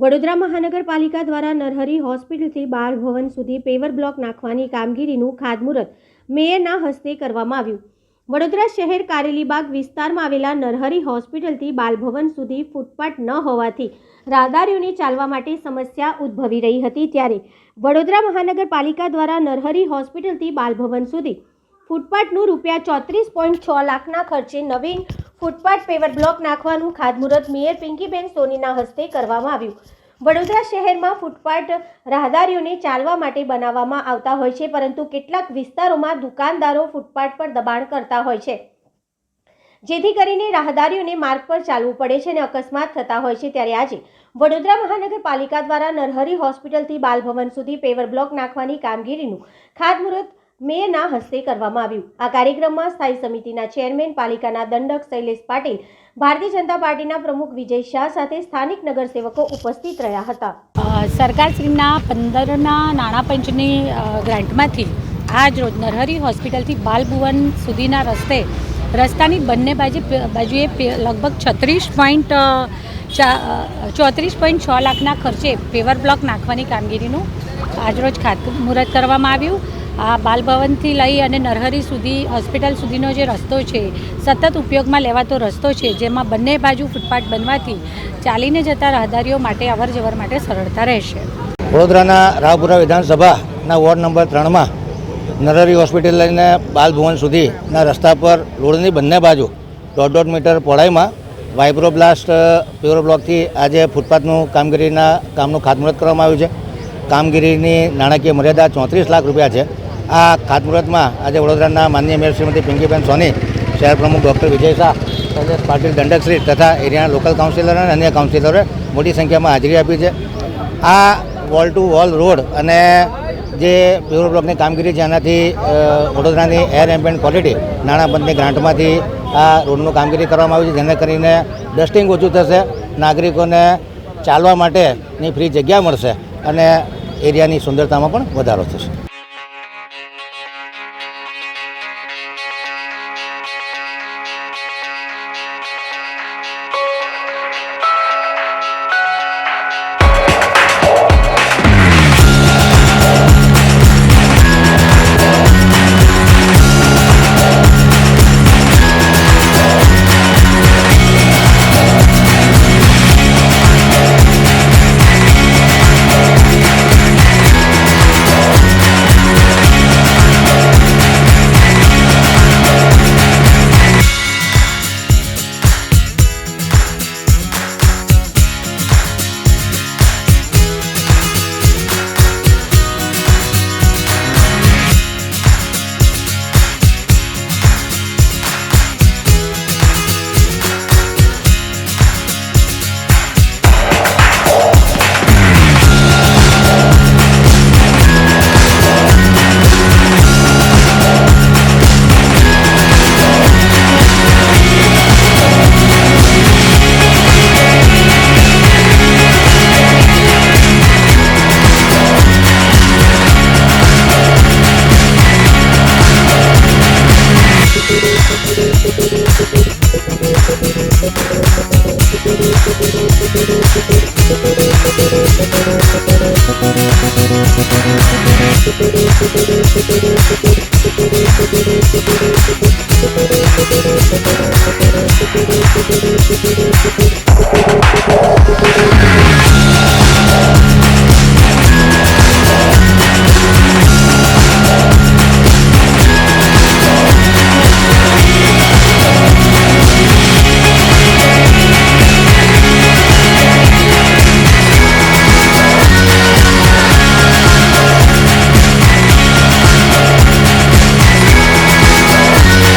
વડોદરા મહાનગરપાલિકા દ્વારા નરહરી હોસ્પિટલથી બાળ ભવન સુધી પેવર બ્લોક નાખવાની કામગીરીનું ખાતમુહૂર્ત મેયરના હસ્તે કરવામાં આવ્યું। વડોદરા શહેર કારેલીબાગ વિસ્તારમાં આવેલા નરહરી હોસ્પિટલથી બાલભવન સુધી ફૂટપાથ ન હોવાથી રાહદારીઓને ચાલવા માટે સમસ્યા ઉદ્ભવી રહી હતી, ત્યારે વડોદરા મહાનગરપાલિકા દ્વારા નરહરી હોસ્પિટલથી બાલભવન સુધી ફૂટપાથનું ₹34.6 લાખના ખર્ચે નવીન ફૂટપાથ પેવર બ્લોક નાખવાનું ખાતમુહૂર્ત મેયર પિંકીબેન સોનીના હસ્તે કરવામાં આવ્યું। વડોદરા શહેરમાં ફૂટપાથ રાહદારીઓને ચાલવા માટે બનાવવામાં આવતા હોય છે, પરંતુ કેટલાક વિસ્તારોમાં દુકાનદારો ફૂટપાથ પર દબાણ કરતા હોય છે, જેથી કરીને રાહદારીઓને માર્ગ પર ચાલવું પડે છે અને અકસ્માત થતા હોય છે। ત્યારે આજે વડોદરા મહાનગરપાલિકા દ્વારા નરહરી હોસ્પિટલથી બાલભવન સુધી પેવર બ્લોક નાખવાની કામગીરીનું ખાતમુહૂર્ત મેયરના હસ્તે કરવામાં આવ્યું। આ કાર્યક્રમમાં સ્થાયી સમિતિના ચેરમેન, પાલિકાના દંડક શૈલેષ પાટીલ, ભારતીય જનતા પાર્ટીના પ્રમુખ વિજય શાહ સાથે સ્થાનિક નગરસેવકો ઉપસ્થિત રહ્યા હતા। સરકારશ્રીના 15ના નાણાં પંચની ગ્રાન્ટમાંથી આજ રોજ નરહરી હોસ્પિટલથી બાલભવન સુધીના રસ્તાની બંને બાજુએ લગભગ 34.6 લાખના ખર્ચે પેવર બ્લોક નાખવાની કામગીરીનું આજરોજ ખાતમુહૂર્ત કરવામાં આવ્યું। આ બાલભવનથી લઈ અને નરહરી સુધી હોસ્પિટલ સુધીનો જે રસ્તો છે, સતત ઉપયોગમાં લેવાતો રસ્તો છે, જેમાં બંને બાજુ ફૂટપાથ બનવાથી ચાલીને જતા રાહદારીઓ માટે અવર જવર માટે સરળતા રહેશે। વડોદરાના રાવપુરા વિધાનસભાના વોર્ડ નંબર 3માં નરહરી હોસ્પિટલ લઈને બાલભવન સુધીના રસ્તા પર રોડની બંને બાજુ 1.5 મીટર પહોળાઈમાં વાઇબ્રોબ્લાસ્ટ પેવર બ્લોકથી આજે ફૂટપાથનું કામનું ખાતમુહૂર્ત કરવામાં આવ્યું છે। કામગીરીની નાણાકીય મર્યાદા 34 લાખ રૂપિયા છે। આ ખાતમુહૂર્તમાં આજે વડોદરાના માનનીય મેયર શ્રીમતી પિંકીબેન સોની, શહેર પ્રમુખ ડૉક્ટર વિજય શાહ, શૈલેષ પાટીલ દંડકશ્રી તથા એરિયાના લોકલ કાઉન્સિલર અને અન્ય કાઉન્સિલરોએ મોટી સંખ્યામાં હાજરી આપી છે। આ વોલ ટુ વોલ રોડ અને જે પેવર બ્લોકની કામગીરી છે, એનાથી વડોદરાની એર એમ્બિયન્ટ ક્વોલિટી નાણાં પંચની ગ્રાન્ટમાંથી આ રોડનું કામગીરી કરવામાં આવી છે, જેને કરીને ડસ્ટિંગ ઓછું થશે, નાગરિકોને ચાલવા માટેની ફ્રી જગ્યા મળશે અને એરિયાની સુંદરતામાં પણ વધારો થશે।